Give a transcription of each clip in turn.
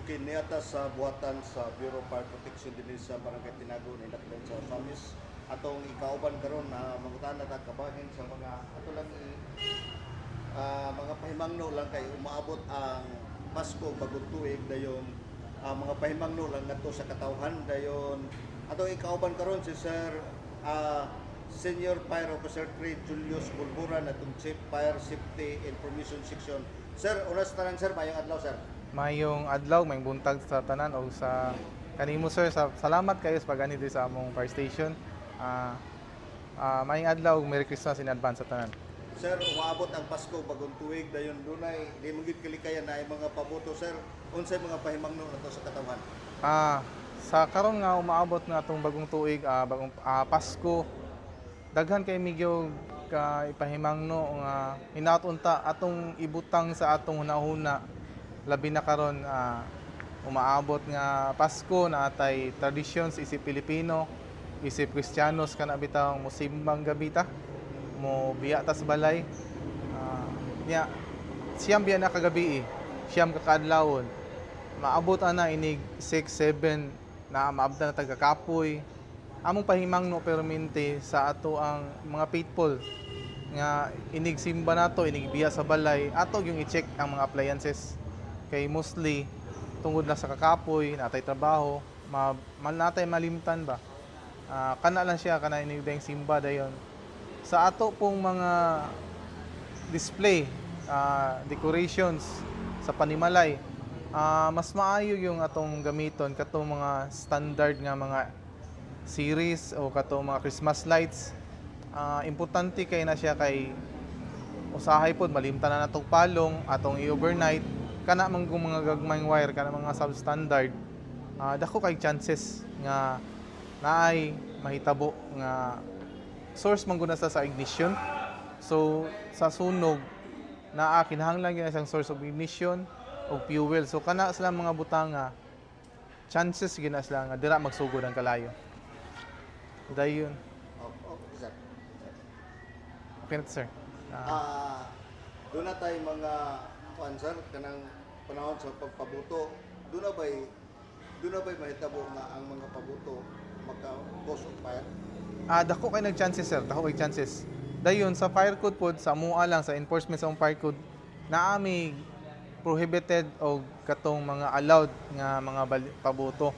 kiniyata sa buhatan sa Bureau of Fire Protection din sa Barangay Tinago ni Daklan sa Samis atong ikauban karon na mangutan na kabahin sa mga ato lang mga pahimangno lang kay umaabot ang Pasko bagong tuig dayon mga pahimangno lang ngadto sa katawhan dayon atong ikauban karon si Sir Senior Fire Officer 3 Julius Bulburan atong Chief Fire Safety Information Section. Sir, unas tanan sir, mayong adlaw sir. Mayong adlaw, may buntag sa tanan o sa kanimo sir. Salamat kayo sa pag-ani sa among fire station. Mayong adlaw, Merry Christmas in advance sa tanan. Sir, umaabot ang Pasko bagong tuig dayon dunay di mo gid kalikayan na ay mga paboto sir. Unsay mga pahimangno nato sa katawhan? Sa karon nga umaabot nga atong bagong tuig, bagong Pasko, daghan kay medyo ka ipahimangno nga hinaut-unta atong ibutang sa atong hunahuna labi na karon umaabot nga Pasko na atay traditions isip Pilipino isip Kristiyanos kana bitaw musimbang gabi ta mo biya ta sa balay nya siyam biya na kagabi siyam kakaadlawon maabot ana inig 6 7 na maabda na tagakapoy among pahimangno permente sa ato ang mga faithful nga inig simba nato inig biya sa balay ato yung i-check ang mga appliances kay mostly tungod na sa kakapoy natay trabaho natay malimtan ba kana lang siya kana inig dayang simba dayon sa ato pong mga display decorations sa panimalay mas maayo yung atong gamiton katong mga standard nga mga series o kato mga Christmas lights importante kay na siya kay usahay pod malimtan na natong palong atong i-overnight kana man mga gagmayng wire kana mga substandard dako kay chances nga naay mahitabo nga source man gud sa ignition so sa sunog naa kinahanglan gyud isang source of ignition o fuel so kana sila mga butanga chances gyud na sila nga dira magsugod ang kalayo. Dayon. Okay, sir. Okay na sir. Doon na tayo mga sir, kanang panahon sa pagpabuto. Doon na ba'y mahitabo na ang mga pabuto magka-cause of fire? Dako kay nag-chances sir, dako kay chances. Dayon sa fire code pod sa mua lang sa enforcement sa fire code naami prohibited o katong mga allowed nga mga pabuto.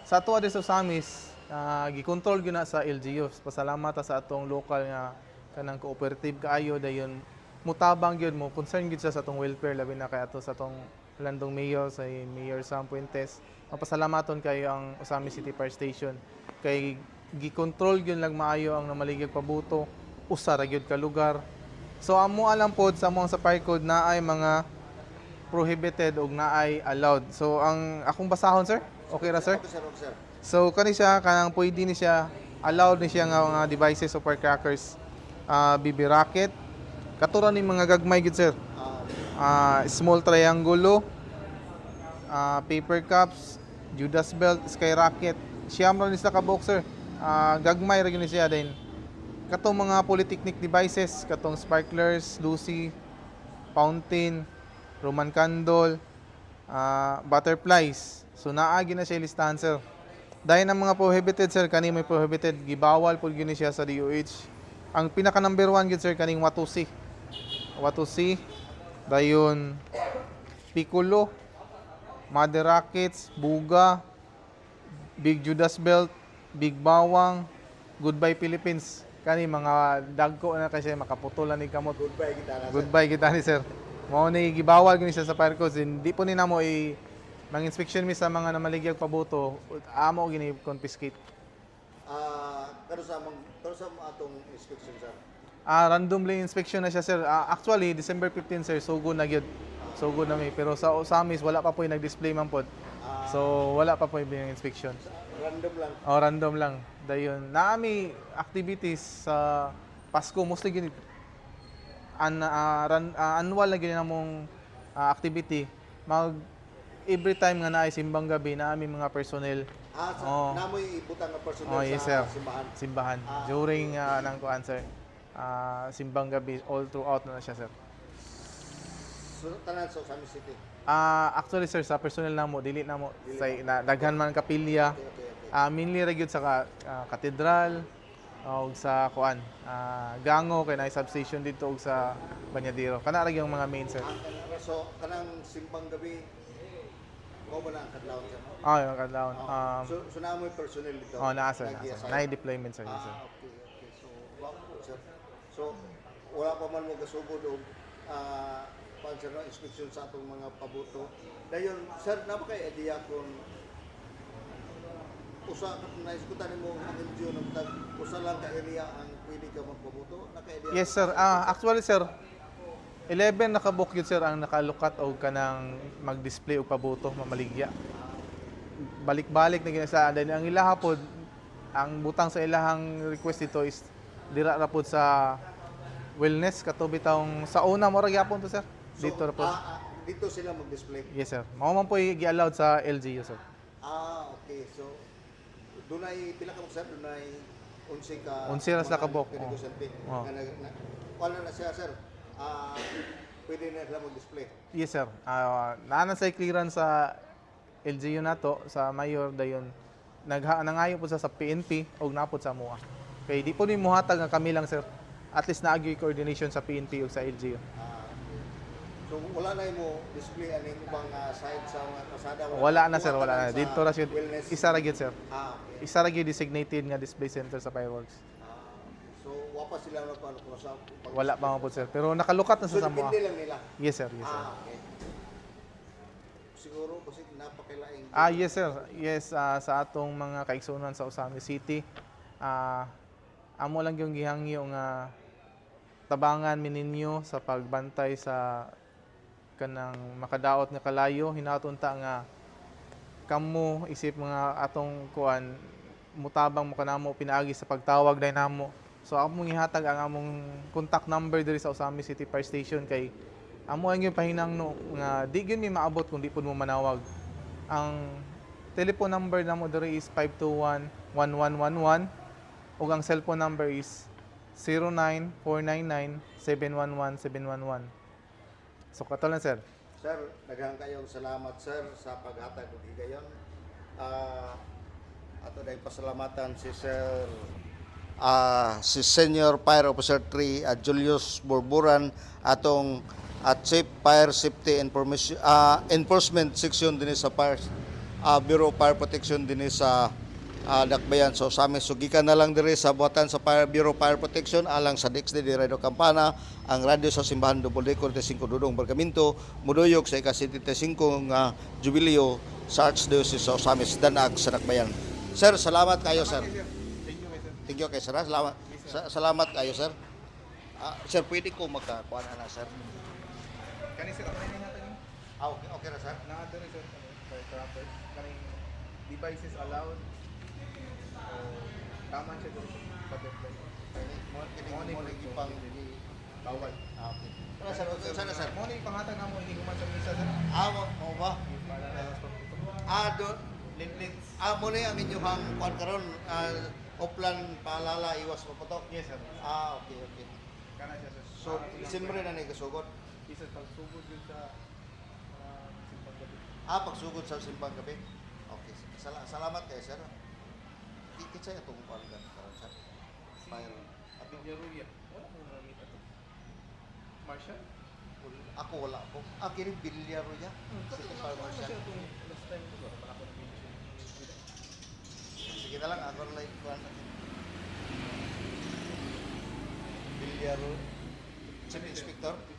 Sa tuwa sa Samis gikontrol gyud na sa LGUs. Pasalamat sa atong local nga kanang cooperative kaayo dayon mutabang gyud mo concern gyud sa atong welfare labi na kay ato sa atong landong mayor sa Mayor Sam Puentes. Mapasalamaton kayo ang Osami City Fire Station kay gikontrol gyud lang maayo ang namaligig pabuto usa ra gyud ka lugar. So amo alam pod sa among sa fire code na ay mga prohibited ug naay allowed. So ang akong basahon sir, okay ra sir? Okay, sir. Okay, sir. So kani siya kanang pwede ni siya allowed ni siya nga mga devices o firecrackers BB rocket katuran ni mga gagmay gid sir small triangulo paper cups Judas belt skyrocket siyam ra ni sa kabok sir gagmay ra gyud ni siya din katong mga polytechnic devices katong sparklers Lucy fountain Roman candle butterflies so naa gyud na siya listahan sir. Dahil ng mga prohibited sir, kani may prohibited, gibawal po yun siya sa DOH. Ang pinaka number 1 gid sir, kaning Watusi. Watusi, dayon, Piccolo, Mother Rockets, Buga, Big Judas Belt, Big Bawang, Goodbye Philippines. Kani mga dagko na kasi makaputulan ni kamot. Goodbye kita na sir. Goodbye kita ni sir. Mao ni gibawal gini siya sa fire codes. Hindi po ni namo mang-inspection mi sa mga namaligyag pabuto, amo gini confiscate. Pero sa atong inspection sir. Randomly inspection na siya sir. Actually December 15 sir, sugod na gyud. Sugod na mi pero sa Osamis wala pa po yung nag-display man pod. So wala pa po yung inspection. Random lang. Random lang. Dayon, naami activities sa Pasko mostly gini annual na gini namong activity. Every time nga naay simbang gabi na aming mga personnel. Namoy ibutang na personnel yes, sa sir. simbahan. Simbahan. During nang kuan sir. Simbang gabi all throughout na siya sir. tanan sa Osamis City. Actually sir, sa personal namo dili namo say na daghan man kapilya. Okay, okay, okay. Mainly ra gyud sa katedral o sa kuan. Gango kay na substation dito og sa Banyadero. Kana ra yung mga main sir. So, kanang simbang gabi, mo ba na ang kadlawon sir? Yung kadlawon. So na mo personnel dito? Naa sir, Nag-i-assign? na deployment sir. Yes, sir. Okay, okay. So, wow po, sir. So, wala pa man mo gasugod o sir, no, inspection sa atong mga pabuto. Dayon, sir, na ba kay idea kung usa na iskutan mo ang NGO ng tag usa lang ka area ang pwede ka magpabuto? Naka-idea? Yes sir. Actually sir, 11 nakabook yun sir ang nakalukat o kanang mag-display og pabuto mamaligya. Balik-balik na ginasa then ang ilaha pod ang butang sa ilahang request dito is dira ra pod sa wellness katubi taong sa una mo ra gyapon to sir. So, Dito ra pod. dito sila mag-display? Yes sir. Mao man po gi-allowed sa LGU sir. Okay. So, dunay pila ka mo sir? Dunay 11 ka 11 ra sila ka book. negosyante. Oo. Wala na siya sir. Pwede na sila mag-display. Yes sir. Naana sa clearance sa LGU nato sa mayor dayon nangayo po sa PNP og napod sa MUA. Kay di po ni muhatag nga kami lang sir. At least naagi coordination sa PNP ug sa LGU. Okay. So wala na mo display aning ibang side sa mga kasada? Wala na sir, wala na. sa Dito ra syud. wellness? Isa ra gyud sir. Okay. Isa ra gyud designated nga display center sa fireworks. So wapa sila na paano kung sa Wala pa man po sir. Pero nakalukat na So sa MUA. depende lang nila? Yes sir, yes sir. Okay. Siguro kasi napakailaing. Yes sir. Yes, sa atong mga kaigsunan sa Osamis City, amo lang yung gihangyo nga tabangan mininyo sa pagbantay sa kanang makadaot nga kalayo. Hinatunta nga kamo isip mga atong kuan mutabang mo kanamo pinaagi sa pagtawag dai namo. So ako mong ihatag ang among contact number diri sa Osamis City Fire Station kay amo ang yung pahinangno nga di gyud mi maabot kung di pud mo manawag. Ang telephone number namo diri is 521-1111 ug ang cellphone number is 09-499-711-711. So kato lang sir. Sir, daghang kayong salamat sir sa paghatag og higayon. Ato dahil pasalamatan si Sir si Senior Fire Officer 3 Julius Burburan atong Chief Fire Safety Enforcement Section din sa Bureau of Fire Protection din sa Dakbayan. So sa amin sugikan na lang diri sa buhatan sa Bureau of Fire Protection alang sa DXD di Radio Campana ang radyo sa simbahan Double 45 Dudong Barcaminto muduyog sa ika-75 nga jubileo sa Archdiocese sa Osamis Danag sa Dakbayan. Sir, salamat kayo sir. Thank you kay sir. Salamat kayo sir. Sir, pwede ko magkakuha na sir. Kani sir, ako na natin. Okay na sir. Na-add rin sir for trappers. Kaning devices allowed. Tama siya doon sa deploy. Morning ipang Bawal. okay. Ano sir? Sana sir? Morning panghatag na mo higuman sa misa sir. Mo ba? Doon. Mo na ang inyong kuan karon Oplan paalala iwas maputok. Yes sir. Okay. Kana siya sir. So, Disyembre na nagasugod. Isa pagsugod yun sa simpang gabi. Pagsugod sa simbang gabi. Okay. Salamat kayo sir. Kitsa itong kuan karon sir. Fire. Villarruya. Wala mo namit ito. Marshall? Ako wala ako. Kini Bilyaro ya. City Fire Marshal. Last time ko ba? Wala ko na video. Sige na lang, ako like kuhan natin. Bilyaro. Chief Inspector? Okay.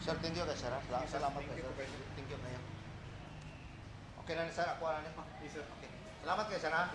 Sir, thank you kay sir. Salamat kay sir. Thank you kayo. Okay na ni sir, ako na ni. Yes sir. Okay. Salamat kay sir ha.